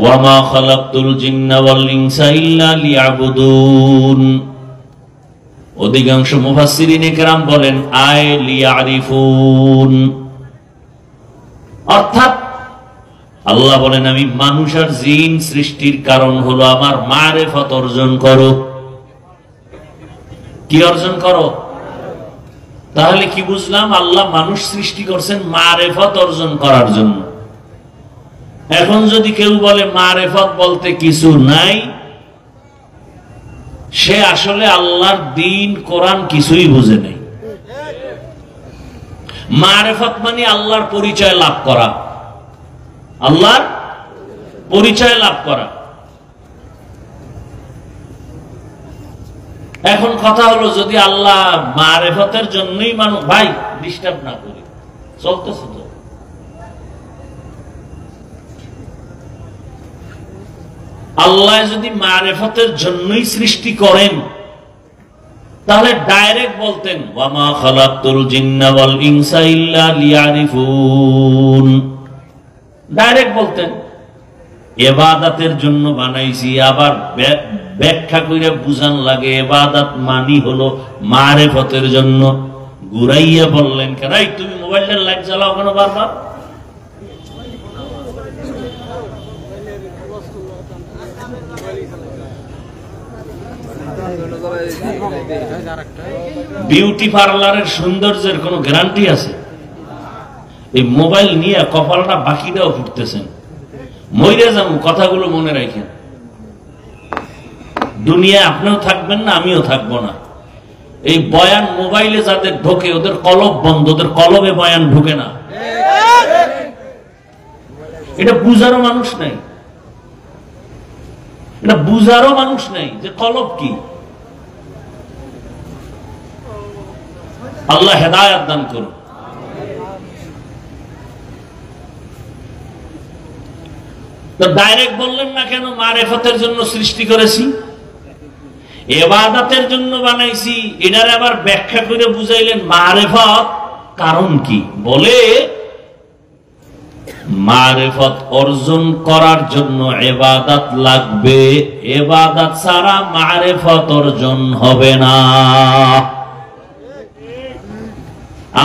ওয়ামা খালাকতুল জিন্না ওয়াল ইনসা ইল্লা লিয়াবুদুন। অধিকাংশ মুফাসসিরিনে কেরাম বলেন আয় লিয়ারিফুন, অর্থাৎ আল্লাহ বলেন আমি মানুষ আর জিন সৃষ্টির কারণ হলো আমার মারিফত অর্জন করো। কি অর্জন করো? তাহলে কি বুঝলাম? আল্লাহ মানুষ সৃষ্টি করছেন মারিফত অর্জন করার জন্য। এখন যদি কেউ বলে মারিফত বলতে কিছু নাই, সে আসলে আল্লাহর দ্বীন কোরআন কিছুই বুঝে নাই। মারিফত মানে আল্লাহর পরিচয় লাভ করা, আল্লাহর পরিচয় লাভ করা। এখন কথা হলো যদি আল্লাহ মারিফতের জন্যই মানুষ, ভাই ডিস্টার্ব না করি, চলতেছে তো। আল্লাহ যদি মারিফতের জন্যই সৃষ্টি করেন তাহলে ডাইরেক্ট বলতেন ওয়ামা খালাকতুল জিন্না ওয়াল ইনসা ইল্লা লিয়ারিফুন, ডাইরেক্ট বলতেন ইবাদতের জন্য বানাইছি। আবার ব্যাখ্যা করে বুঝান লাগে ইবাদত মানি হলো মারিফতের জন্য। ঘুরাইয়া বললেন কেন তুমি মোবাইলের লাইট জ্বালাও কেন বারবার? বিউটি পার্লারের সৌন্দর্যের কোন গ্যারান্টি আছে? এই মোবাইল নিয়ে কপালটা বাকিটাও ফুটতেছেন। মইরা যাবো, কথাগুলো মনে রাখেন। দুনিয়ায় আপনিও থাকবেন না, আমিও থাকবো না। এই বয়ান মোবাইলে যাদের ঢোকে ওদের কলব বন্ধ, ওদের কলবে বয়ান ঢুকে না। এটা বুঝারও মানুষ নাই, এটা বুঝারও মানুষ নাই যে কলব কি। আল্লাহ হেদায়েত দান করুন। তো ডাইরেক্ট বললেন না কেন মারিফতের জন্য সৃষ্টি করেছি, ইবাদতের জন্য বানাইছি? এটার আবার ব্যাখ্যা করে বুঝাইলেন মারিফত কারণ কি। বলে মারিফত অর্জন করার জন্য ইবাদত লাগবে, ইবাদত ছাড়া মারিফত অর্জন হবে না।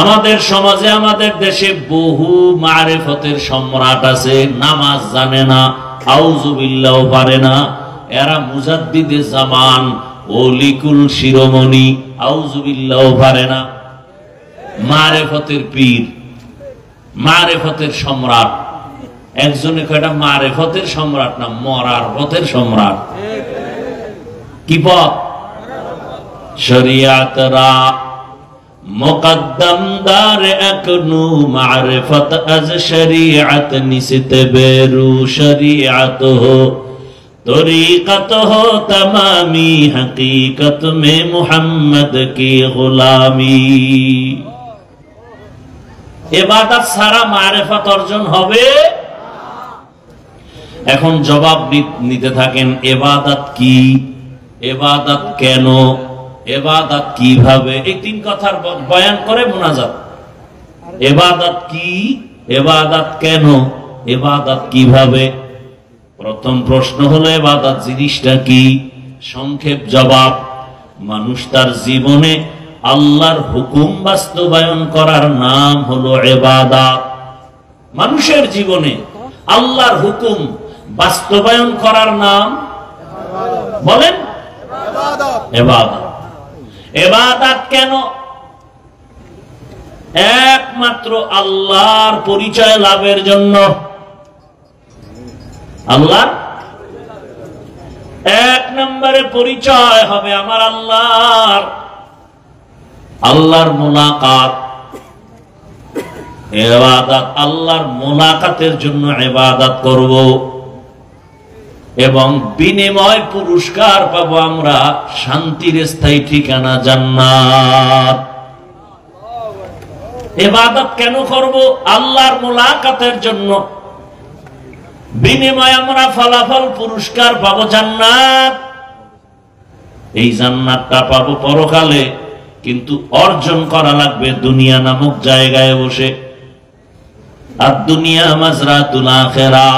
আমাদের সমাজে আমাদের দেশে বহু মারিফতের সম্রাট আছে, নামাজ জানে না, আউযুবিল্লাহ পারে না। এরা মুজাদ্দিদে জামান, ওলিকুল শিরোমণি, আউযুবিল্লাহ পারে না। মারিফতের পীর, মারিফতের সম্রাট। একজনে কয়টা মারিফতের সম্রাট না, মরার পথের সম্রাট। কি পথ? শরিয়াত রা মুকদ্দম দার আকনু মারিফত আজ শরিয়ত নিসতে বেরু শরিয়ত হো তরিকত হো তমামি হकीकत में মুহাম্মদ কি গোলামি। ইবাদত ছাড়া মারিফত অর্জন হবে। এখন জবাব নিতে থাকেন ইবাদত কি, ইবাদত কেন, ইবাদত কিভাবে। এই তিন কথার বয়ান করে মুনাজাত। ইবাদত কি, ইবাদত কেন, ইবাদত কিভাবে। প্রথম প্রশ্ন হলো ইবাদত জিনিসটা কি। সংক্ষেপ জবাব, মানুষ তার জীবনে আল্লাহর হুকুম বাস্তবায়ন করার নাম হলো ইবাদত। মানুষের জীবনে আল্লাহর হুকুম বাস্তবায়ন করার নাম বলেন ইবাদত। ইবাদত কেন? একমাত্র আল্লাহর পরিচয় লাভের জন্য। আল্লাহর এক নম্বরে পরিচয় হবে আমার আল্লাহর, আল্লাহর মুলাকাত। ইবাদত আল্লাহর মুলাকাতের জন্য ইবাদত করব এবং বিনিময় পুরস্কার পাবো আমরা, শান্তির স্থায়ী ঠিকানা জান্নাত। ইবাদত কেন করব? আল্লাহর মুলাকাতের জন্য। বিনিময় আমরা ফলাফল পুরস্কার পাবো জান্নাত। এই জান্নাতটা পাবো পরকালে, কিন্তু অর্জন করা লাগবে দুনিয়া নামক জায়গায় বসে। আর দুনিয়া মাজরাতুল আখিরা,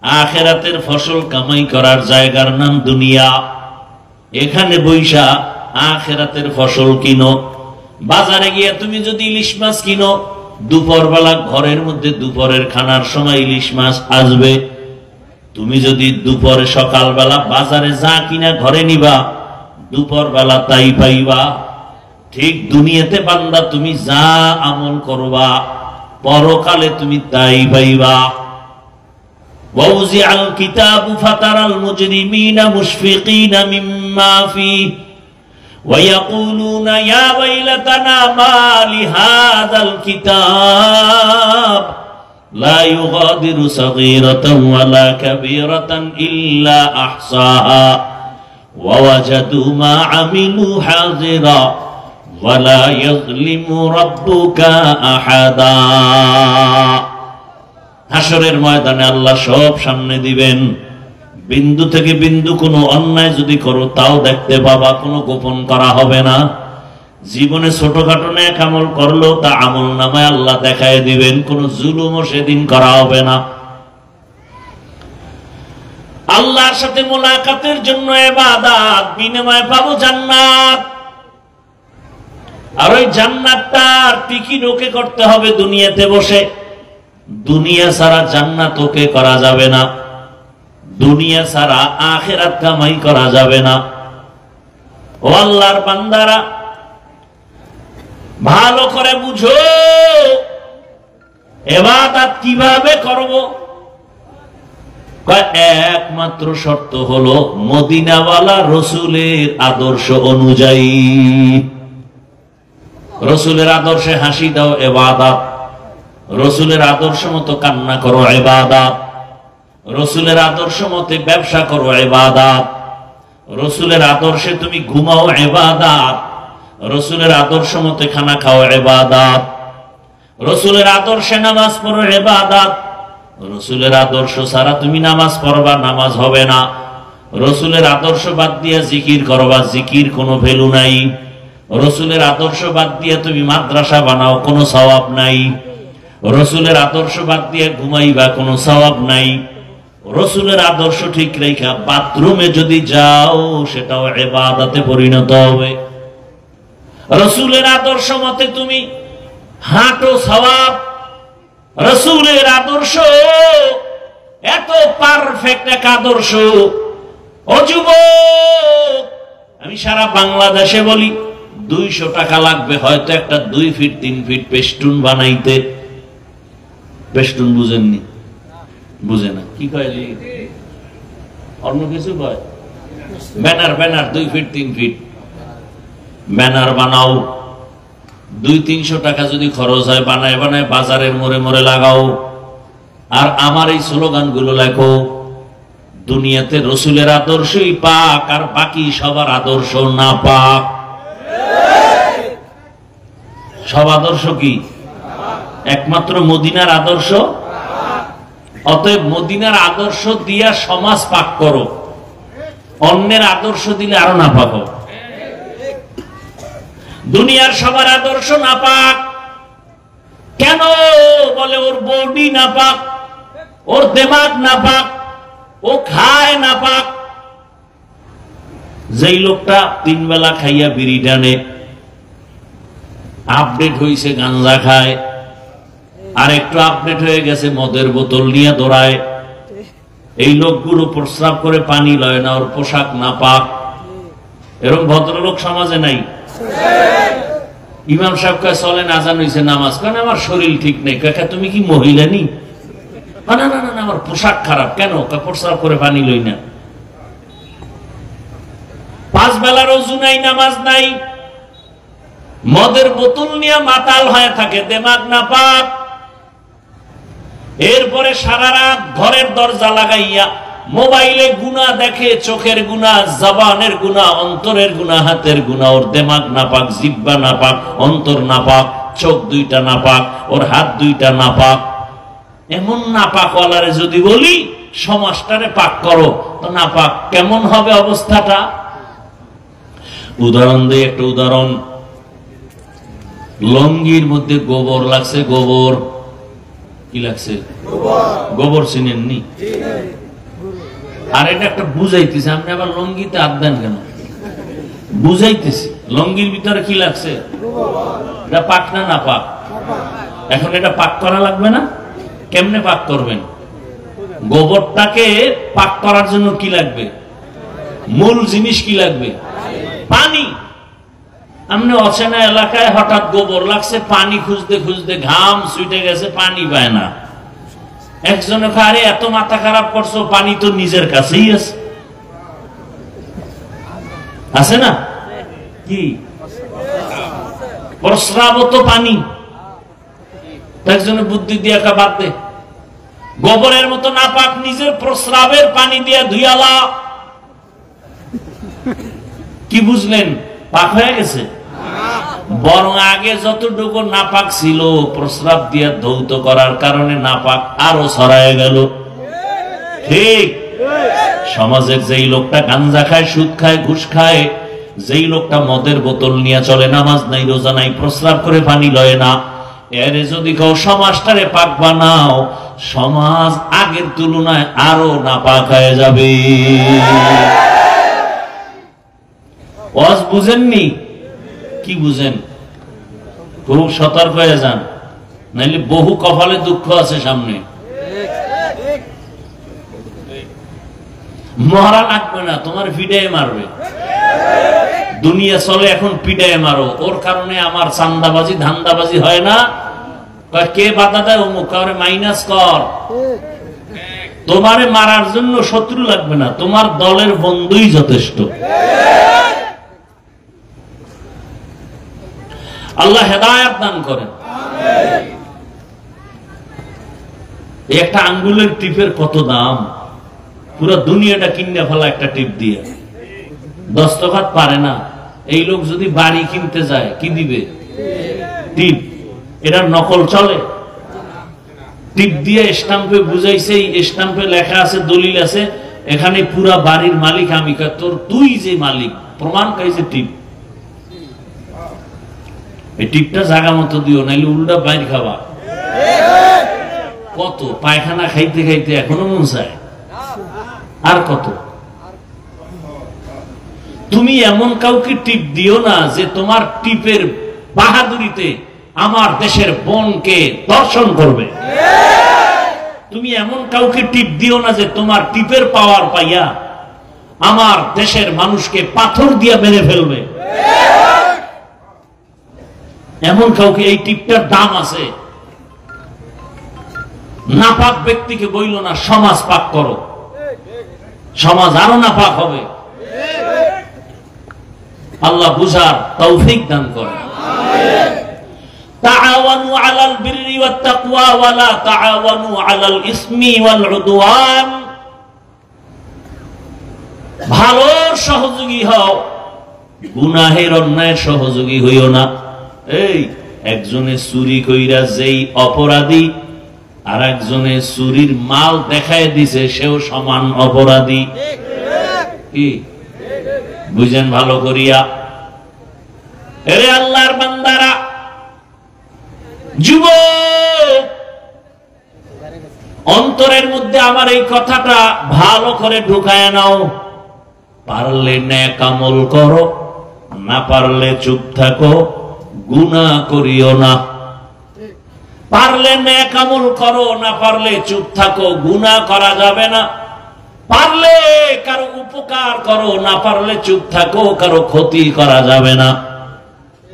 আখিরাতের ফসল কামাই করার জায়গার নাম দুনিয়া। এখানে বৈশা আখিরাতের ফসল কিনো। বাজারে গিয়ে তুমি যদি ইলিশ মাছ কিনো, দুপুরবেলা ঘরের মধ্যে দুপুরের খানার সময় ইলিশ মাছ আসবে। তুমি যদি দুপুরে সকালবেলা বাজারে যা কিনা ঘরে নিবা, দুপুরবেলা তাই পাইবা। ঠিক দুনিয়াতে বান্দা তুমি যা আমল করবা, পরকালে তুমি তাই পাইবা। وَوُزِعَ الْكِتَابُ فَتَرَى الْمُجْرِمِينَ مُشْفِقِينَ مِمَّا فِيهِ وَيَقُولُونَ يَا وَيْلَتَنَا مَا لِهَذَا الْكِتَابِ لَا يُغَادِرُ صَغِيرَةً وَلَا كَبِيرَةً إِلَّا أَحْصَاهَا وَوَجَدُوا مَا عَمِلُوا حَاضِرًا وَلَا يَظْلِمُ رَبُّكَ أَحَدًا। হাসরের ময়দানে আল্লাহ সব সামনে দিবেন। বিন্দু থেকে বিন্দু কোনো অন্যায় যদি করো তাও দেখতে পাবা, কোনো গোপন করা হবে না। জীবনে ছোটখাটো নেক আমল করলো তা আমল নামায় আল্লাহ দেখায় দিবেন, কোনো জুলুমও সেদিন করা হবে না। আল্লাহর সাথে মোলাকাতের জন্য ইবাদত, বিনিময়ে পাবো জান্নাত। আর ওই জান্নাতটার টিকিট ওকে করতে হবে দুনিয়াতে বসে। দুনিয়া ছাড়া জান্নাত ওকে করা যাবে না, দুনিয়া ছাড়া আখিরাত কামাই করা যাবে না। ও আল্লাহর বান্দারা, ভালো করে বুঝো ইবাদত কিভাবে করব। একমাত্র শর্ত হলো মদিনাওয়ালা রসুলের আদর্শ অনুযায়ী। রসুলের আদর্শে হাসি দাও ইবাদত, রসুলের আদর্শ মতো কান্না করো ইবাদত, রসুলের আদর্শ মতে ব্যবসা করো ইবাদত, রসুলের আদর্শে তুমি ঘুমাও ইবাদত, রসুলের আদর্শ মতে খানা খাও ইবাদত, রসুলের আদর্শে নামাজ পড়ো ইবাদত। রসুলের আদর্শ ছাড়া তুমি নামাজ পড়বা, নামাজ হবে না। রসুলের আদর্শ বাদ দিয়ে জিকির করবা, জিকির কোনো ভ্যালু নাই। রসুলের আদর্শ বাদ দিয়ে তুমি মাদ্রাসা বানাও, কোনো সওয়াব নাই। রসুলের আদর্শ বাদ দিয়ে ঘুমাইবা, কোনো সওয়াব নাই। রসুলের আদর্শ ঠিক রেখা বাথরুমে যদি যাও সেটাও ইবাদতে পরিণত হবে। রসুলের আদর্শ মতে তুমি হাঁটো, সওয়াব। রসুলের আদর্শ এত পারফেক্ট এক আদর্শ। ও যুবক, আমি সারা বাংলাদেশে বলি 200 টাকা লাগবে হয়তো একটা 2 ফিট 3 ফিট পেস্টুন বানাইতে। পেস্টুন বুঝেননি? বুঝে না কি কয়, অন্য কিছু কয়। Banner, banner 2 feet 3 feet banner বানাও। 200-300 টাকা যদি খরচ হয়, বানায় বানায় বাজারের মোড়ে মোড়ে লাগাও। আর আমার এই স্লোগানগুলো লেখো, দুনিয়াতে রসুলের আদর্শই পাক, আর বাকি সবার আদর্শ না পাক। সব আদর্শ কি? একমাত্র মদিনার আদর্শ। অতএব মদিনার আদর্শ দিয়া সমাজ পাক করো, অন্যের আদর্শ দিলে আরো না পাক। দুনিয়ার সবার আদর্শ না পাক কেন? বলে ওর বডি না পাক, ওর দিমাগ না পাক, ও খায় না পাক। যেই লোকটা 3 বেলা খাইয়া বিড়ি টানে, আপডেট হইছে গাঞ্জা খায়, আর একটু আপডেট হয়ে গেছে মদের বোতল নিয়ে দৌড়ায়। এই লোকগুলো প্রস্রাব করে পানি লয় না, ওর পোশাক না পাক। এরকম ভদ্রলোক সমাজে নাই। ইমাম সাহেব কয় চলেন আজান হইছে, নামাজ কেন? আমার শরীর ঠিক নেই। কাকা তুমি কি মহিলা নি? না না না, আমার পোশাক খারাপ। কেন? প্রস্রাব করে পানি লই না। 5 বেলার ওযু নাই, নামাজ নাই, মদের বোতল নিয়ে মাতাল হয়ে থাকে, দিমাগ না পাক। এরপরে সারা রাত ঘরের দরজা লাগাইয়া মোবাইলে গুনাহ দেখে, চোখের গুনাহ, জবানের গুনাহ, অন্তরের গুনাহ, হাতের গুনাহ। ওর দিমাগ না পাক, জিহ্বা না পাক, অন্তর না পাক, চোখ 2টা না পাক, ওর হাত 2টা না পাক। এমন না পাক ওয়ালারে যদি বলি সমাজটারে পাক করো, তো না পাক কেমন হবে অবস্থাটা? উদাহরণ দেই, একটা উদাহরণ। লঙ্গির মধ্যে গোবর লাগছে, গোবর। কি লাগছে? গোবর চিনেননি? আর এটা একটা বুঝাইতেছে, আপনি আবার লঙ্গিতে হাত দেন কেন? বুঝাইতেছি লঙ্গির ভিতরে কি লাগছে? এটা পাক না না পাক? এখন এটা পাক করা লাগবে না? কেমনে পাক করবেন? গোবরটাকে পাক করার জন্য কি লাগবে? মূল জিনিস কি লাগবে? পানি। আপনি অচেনা এলাকায় হঠাৎ গোবর লাগছে, পানি খুঁজতে খুঁজতে ঘাম ছুটে গেছে, পানি পায় না। একজনে আরে এত মাথা খারাপ করছো, পানি তো নিজের কাছেই আছে। আছে না? কি প্রস্রাব তো পানি। একজনে বুদ্ধি দিয়ে বাদ দে, গোবরের মতো না পাক, নিজের প্রস্রাবের পানি দিয়ে ধুইয়ালা। কি বুঝলেন? পাক হয়ে গেছে? বরং আগে যতটুকু নাপাক ছিল, প্রস্রাব দিয়ে ধৌত করার কারণে নাপাক আরো ছড়ায় গেল। ঠিক? সমাজের যেই লোকটা গাঞ্জা খায়, সুদ খায়, ঘুষ খায়, যেই লোকটা মদের বোতল নিয়ে চলে, নামাজ নাই, রোজা নাই, প্রস্রাব করে পানি লয় না, এরে যদি কেউ সমাজটারে পাক বানাও, সমাজ আগের তুলনায় আরো নাপাক হয়ে যাবে। ওয়াজ বুঝেননি? কি বুঝেন? খুব সতর্ক হয়ে যান, নাইলে বহু কপালে দুঃখ আছে সামনে। মরা লাগবে না, তোমার পিটায় মারবে। দুনিয়া চলে এখন পিটায় মারো, ওর কারণে আমার চান্দাবাজি ধান্দাবাজি হয় না। কে বাধা দেয়? অমুক কাউরে মাইনাস কর। তোমারে মারার জন্য শত্রু লাগবে না, তোমার দলের বন্ধুই যথেষ্ট। আল্লাহ হেদায়েত দান করেন। একটা আঙ্গুলের টিপের কত দাম! পুরো দুনিয়াটা কিনে ফেলা একটা টিপ দিয়ে। দস্তখত পারে না, এই লোক যদি বাড়ি কিনতে যায় কি দিবে? টিপ। এটার নকল চলে? টিপ দিয়ে স্টাম্পে বুঝাইছে, স্টাম্পে লেখা আছে, দলিল আছে, এখানে পুরা বাড়ির মালিক আমি। তোর তুই যে মালিক, প্রমাণ খাইছে টিপ। এই টিপটা জায়গা মতো দিও, নাইলে উল্টা বাইর খাবা। কত পায়খানা খাইতে খাইতে এখনো মন চায়, আর কত? তুমি এমন কাউকে টিপ দিও না যে তোমার টিপের বাহাদুরিতে আমার দেশের বোনকে দর্শন করবে। তুমি এমন কাউকে টিপ দিও না যে তোমার টিপের পাওয়ার পাইয়া আমার দেশের মানুষকে পাথর দিয়া মেরে ফেলবে। এমন কাউকে, এই টিপটার দাম আছে। নাপাক ব্যক্তিকে বইল না সমাজ পাক করো, সমাজ আরো নাপাক হবে। আল্লাহ বুঝার তৌফিক দান করে। তাআওয়ানু আলাল বিররি ওয়াত তাকওয়া ওয়া লা তাআওয়ানু আলাল ইসমি ওয়াল উদওয়ান। ভালোর সহযোগী হও, গুনাহের অন্যায়ের সহযোগী হইও না। এই একজনে চুরি কইরা যেই অপরাধী, আর একজনে চুরির মাল দেখায় দিছে, সেও সমান অপরাধী। কি বুঝেন ভালো করিয়া? এরে আল্লাহর বান্দারা, যুবক, অন্তরের মধ্যে আমার এই কথাটা ভালো করে ঢুকায় নাও। পারলে নেক আমল করো, না পারলে চুপ থাকো, গুনাহ করিও না। পারলে নেক আমল করো, না পারলে চুপ থাকো, গুনাহ করা যাবে না। পারলে কারো উপকার করো, না পারলে চুপ থাকো, কারো ক্ষতি করা যাবে না।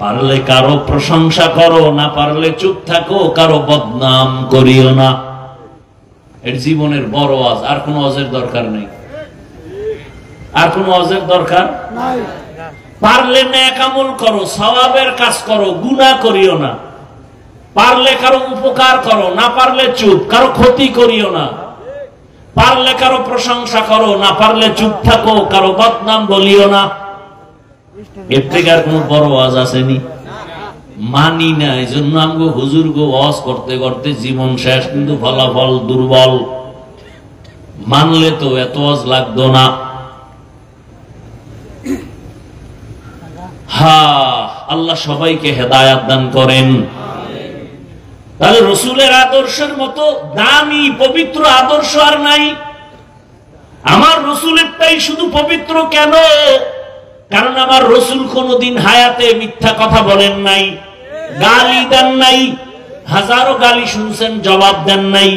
পারলে কারো প্রশংসা করো, না পারলে চুপ থাকো, কারো বদনাম করিও না। এর জীবনের বড় ওয়াজ। আর কোন ওয়াজের দরকার নেই, আর কোন ওয়াজের দরকার নাই। পারলে নেক আমল করো, সওয়াবের কাজ করো, গুনাহ করিও না। পারলে কারো উপকার করো, না পারলে চুপ, কারো ক্ষতি করিও না। পারলে কারো প্রশংসা করো, না পারলে চুপ থাকো, কারো বদনাম বলিও না। এর থেকে আর কোন বড় ওয়াজ আসেনি? মানি না, এই জন্য আমগো হুজুর গো ওয়াজ করতে করতে জীবন শেষ, কিন্তু ফলাফল দুর্বল। মানলে তো এত ওয়াজ লাগতো না। আল্লাহ সবাইকে হেদায়াত দান করেন। তাহলে রসুলের আদর্শের মতো দামি পবিত্র আদর্শ আর নাই। আমার রসুলেরটাই শুধু পবিত্র কেন? কারণ আমার রসুল কোনদিন হায়াতে মিথ্যা কথা বলেন নাই, গালি দেন নাই, হাজারো গালি শুনছেন জবাব দেন নাই।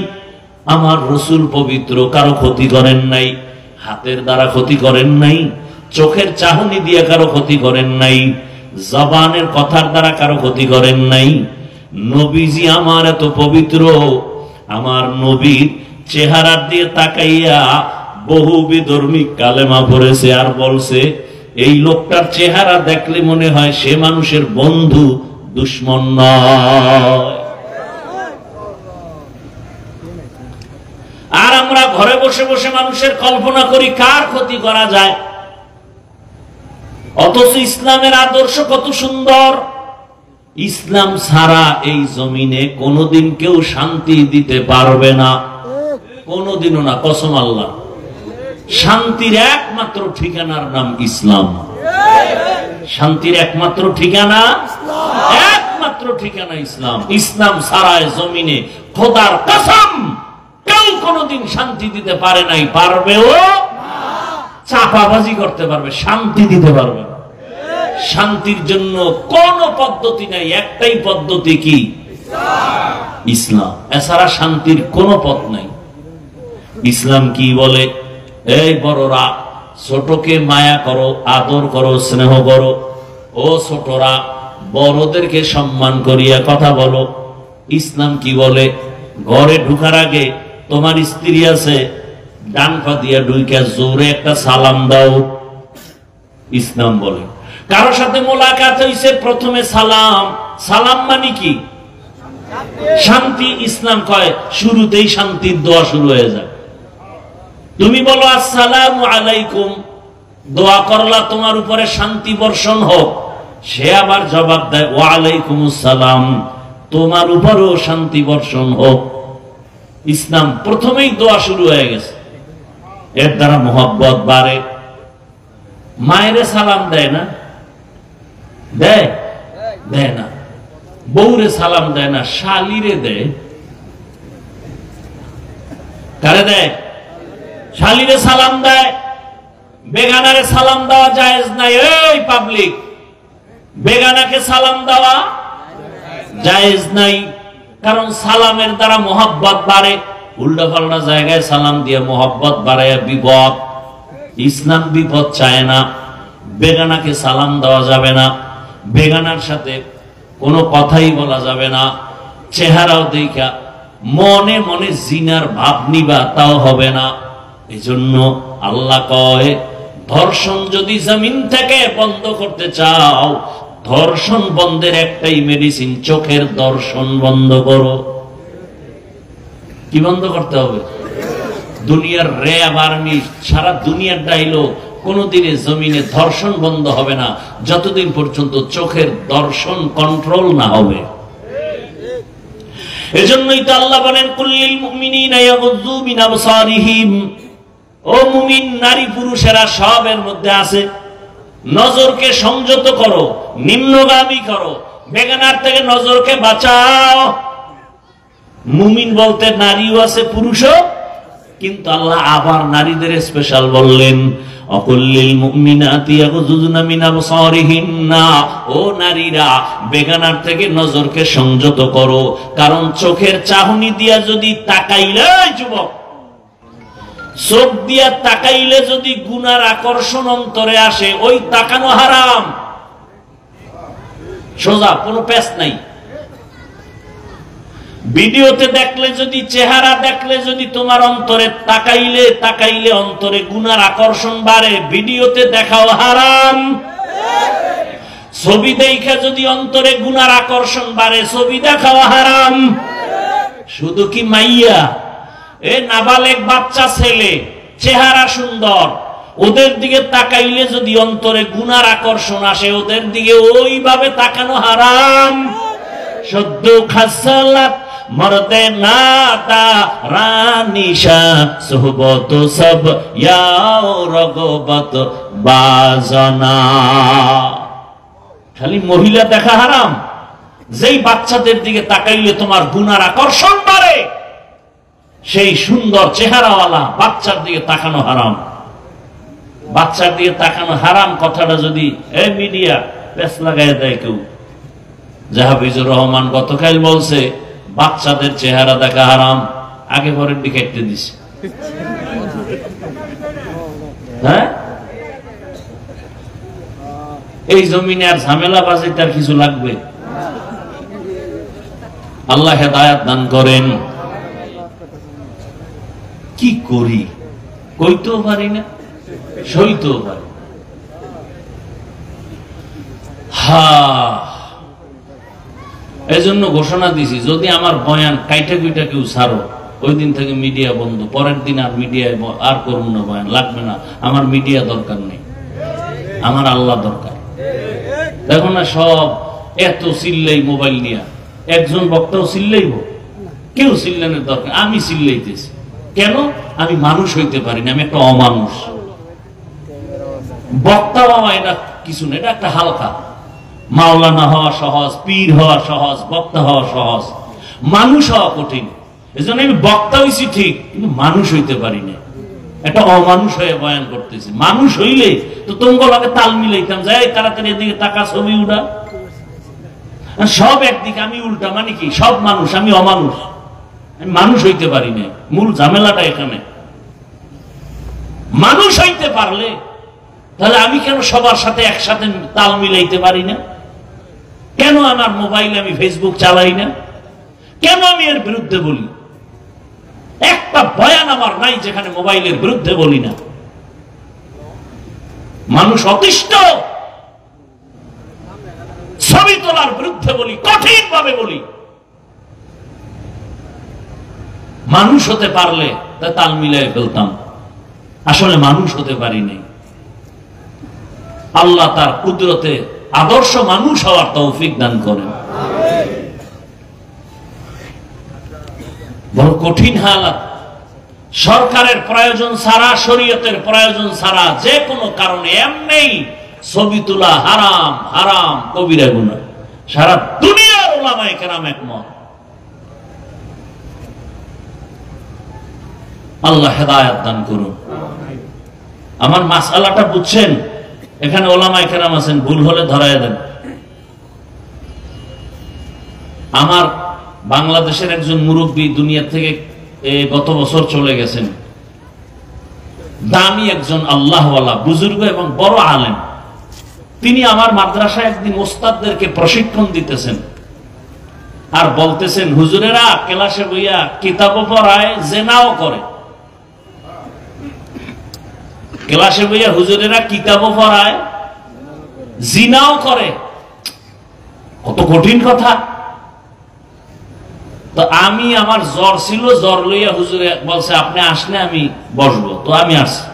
আমার রসুল পবিত্র, কারো ক্ষতি করেন নাই, হাতের দ্বারা ক্ষতি করেন নাই, চোখের চাহনি দিয়ে কারো ক্ষতি করেন নাই, জবানের কথার দ্বারা কারো ক্ষতি করেন নাই। নবীজি আমার এত পবিত্র, আমার নবীর চেহারার দিয়ে তাকাইয়া বহু বিধর্মী কালেমা পড়েছে আর বলছে এই লোকটার চেহারা দেখলে মনে হয় সে মানুষের বন্ধু, দুশ্মন নয়। আর আমরা ঘরে বসে বসে মানুষের কল্পনা করি কার ক্ষতি করা যায়, অথচ ইসলামের আদর্শ কত সুন্দর। ইসলাম ছাড়া এই জমিনে কোনোদিন কেউ শান্তি দিতে পারবে না, কোনোদিনও না, কসম আল্লাহ। শান্তির একমাত্র ঠিকানার নাম ইসলাম। শান্তির একমাত্র ঠিকানা, একমাত্র ঠিকানা ইসলাম। ইসলাম ছাড়া জমিনে খোদার কসম কেউ কোনোদিন শান্তি দিতে পারে নাই, পারবেও। চাপাবাজি করতে পারবে, শান্তি দিতে পারবে না। শান্তির জন্য কোন পদ্ধতি নাই, একটাই পদ্ধতি, কি? ইসলাম। এছাড়া শান্তির কোন পথ নাই। ইসলাম কি বলে? এই বড়রা ছোটকে মায়া করো, আদর করো, স্নেহ করো। ও ছোটরা বড়দেরকে সম্মান করিয়া কথা বলো। ইসলাম কি বলে? ঘরে ঢুকার আগে তোমার স্ত্রী আছে, ডান পা দিয়া ঢুইকা জোরে একটা সালাম দাও। ইসলাম বলে কারোর সাথে মোলাকাত হইছে, প্রথমে সালাম। সালাম মানে কি? শান্তি। ইসলাম কয় শুরুতেই শান্তির দোয়া শুরু হয়ে যায়। তুমি বলো আসসালামু আলাইকুম, দোয়া করলা তোমার উপরে শান্তি বর্ষণ হোক। সে আবার জবাব দেয় ওয়া আলাইকুমুস সালাম, তোমার উপরেও শান্তি বর্ষণ হোক। ইসলাম প্রথমেই দোয়া শুরু হয়ে গেছে। এর দ্বারা মোহব্বত বাড়ে। মায়েরে সালাম দেয় না? দেয়? দেয় না। বউরে সালাম দেয় না, শালিরে দেয়। কারে দেয়? শালিরে সালাম দেয়। বেগানারে সালাম দেওয়া জায়েজ নাই। এই পাবলিক, বেগানাকে সালাম দেওয়া জায়েজ নাই, কারণ সালামের দ্বারা মোহব্বত বাড়ে। উল্টা পাল্টা জায়গায় সালাম দিয়ে মোহব্বত বাড়ায় বিপদ। ইসলাম বিপদ চায় না। বেগানাকে সালাম দেওয়া যাবে না, বেগানার সাথে কোনো কথাই বলা যাবে না। চেহারাও দেখা মনে মনে জিনার ভাব নিবা, তাও হবে না। এজন্য আল্লাহ কয় ধর্ষণ যদি জমিন থেকে বন্ধ করতে চাও, ধর্ষণ বন্ধের একটাই মেডিসিন, চোখের দর্শন বন্ধ করো। কি বন্ধ করতে হবে? দুনিয়ার র্যাব আর্মি সারা দুনিয়ার ডাইলো কোনদিনে জমিনে ধর্ষণ বন্ধ হবে না যতদিন পর্যন্ত চোখের দর্শন কন্ট্রোল না হবে। এজন্যই তো আল্লাহ বলেন কুল্লিল মুমিনিনা ইয়াগুযযু মিন আবসারিহিম, ও মুমিন নারী পুরুষেরা সবের মধ্যে আছে, নজরকে সংযত করো, নিম্নগামী করো, বেগানার থেকে নজরকে বাঁচাও। মুমিন বলতে নারীও আছে, পুরুষও, কিন্তু আল্লাহ আবার নারীদের স্পেশাল বললেন অকুল্লিল মুমিনাতি ইয়াগুযযুনা মিন আবসারিহিন্না, ও নারীরা বেগানার থেকে নজরকে সংযত করো। কারণ চোখের চাহনি দিয়া যদি তাকাইলে, যুবক, চোখ দিয়া তাকাইলে যদি গুনার আকর্ষণ অন্তরে আসে, ওই তাকানো হারাম। সোজা, কোনো প্যাচ নাই। ভিডিওতে দেখলে যদি, চেহারা দেখলে যদি তোমার অন্তরে তাকাইলে তাকাইলে অন্তরে গুনার আকর্ষণ বাড়ে, ভিডিওতে দেখাও হারাম। ছবি দেখা যদি অন্তরে গুনার আকর্ষণ বাড়ে, ছবি দেখাও হারাম। শুধু কি মাইয়া, এ নাবালেক বাচ্চা ছেলে, চেহারা সুন্দর, ওদের দিকে তাকাইলে যদি অন্তরে গুনার আকর্ষণ আসে, ওদের দিকে ওইভাবে তাকানো হারাম। সদ্য খাসালাত মরদে নাতা রানিশা সোহবত সব ইয়াও রগবত বাজনা। খালি মহিলা দেখা হারাম, যেই বাচ্চাদের দিকে তাকাইলে তোমার গুনার আকর্ষণ বাড়ে, সেই সুন্দর চেহারাওয়ালা বাচ্চার দিকে তাকানো হারাম। বাচ্চার দিকে তাকানো হারাম কথাটা যদি এই মিডিয়া পেছ লাগাই দেয় কেউ, হাফিজুর রহমান গতকাল বলছে বাচ্চাদের চেহারা দেখা হারাম, আগে পরের দিকে কেটে দিছে। হ্যাঁ, এই জমিনে আর ঝামেলা বাজিতে আর কিছু লাগবে? আল্লাহ হেদায়াত দান করেন। কি করি, কইতেও পারি না, সইতেও পারি। এই জন্য ঘোষণা দিছি, যদি আমার বয়ান কাইটা কুইটা কেউ ছাড়ো, ওই দিন থেকে মিডিয়া বন্ধ। পরের দিন আর মিডিয়ায় আর করবো না, বয়ান লাগবে না। আমার মিডিয়া দরকার নেই, আমার আল্লাহ দরকার। দেখো না, সব এত চিল্লাই মোবাইল নিয়ে, একজন বক্তাও চিল্লাইব, কেউ চিল্লানোর দরকার। আমি চিল্লাইতেছি কেন? আমি মানুষ হইতে পারি না, আমি একটা অমানুষ। বক্তা হওয়া এটা কিছু না, এটা একটা হালকা। মাওলানা হওয়া সহজ, পীর হওয়া সহজ, বক্তা হওয়া সহজ, মানুষ হওয়া কঠিন। এই জন্য আমি বক্তা হইছি ঠিক, কিন্তু মানুষ হইতে পারি না, একটা অমানুষ হয়ে বয়ান করতেছি। মানুষ হইলে তো তোমাকে তাল মিলাইতাম, যাই তাড়াতাড়ি এদিকে টাকা ছবি উঠা। সব একদিকে, আমি উল্টা, মানে কি সব মানুষ, আমি অমানুষ, আমি মানুষ হইতে পারি না। মূল ঝামেলাটা এখানে। মানুষ হইতে পারলে তাহলে আমি কেন সবার সাথে একসাথে তাল মিলাইতে পারি না? কেন আমার মোবাইলে আমি ফেসবুক চালাই না? কেন আমি এর বিরুদ্ধে বলি? একটা বয়ান আমার নাই যেখানে মোবাইলের বিরুদ্ধে বলি না। মানুষ অতিষ্ঠ, ছবি তোলার বিরুদ্ধে বলি, কঠিন ভাবে বলি। মানুষ হতে পারলে তাল মিলাই ফেলতাম, আসলে মানুষ হতে পারি নাই। আল্লাহ তার কুদরতে আদর্শ মানুষ হওয়ার তৌফিক দান করেন। বড় কঠিন হালাত। সরকারের প্রয়োজন ছাড়া, শরীয়তের প্রয়োজন ছাড়া যে কোনো কারণে এমনি ছবি তোলা হারাম, হারাম কবিরা গুনাহ। সারা দুনিয়ার উলামায়ে কেরাম একমত। আল্লাহ হেদায়েত দান করুন। আমার মাসআলাটা বুঝছেন? এখানে উলামায়ে কেরাম আছেন, ভুল হলে ধরায় দেন। আমার বাংলাদেশের একজন মুরব্বী দুনিয়া থেকে গত বছর চলে গেছেন। দামি একজন আল্লাহওয়ালা বুজুর্গ এবং বড় আলেম। তিনি আমার মাদ্রাসায় একদিন ওস্তাদদেরকে প্রশিক্ষণ দিতেছেন, আর বলতেছেন, হুজুরেরা ক্লাসে বইয়া কিতাবও পড়ায়, জেনাও করে। ক্লাসে বইয়া হুজুরেরা কিতাবও পড়ায়, জিনাও করে। কত কঠিন কথা। তো আমি, আমার জ্বর ছিল, জ্বর লইয়া হুজুরে বলছে আপনি আসলে আমি বসবো। তো আমি আসছি,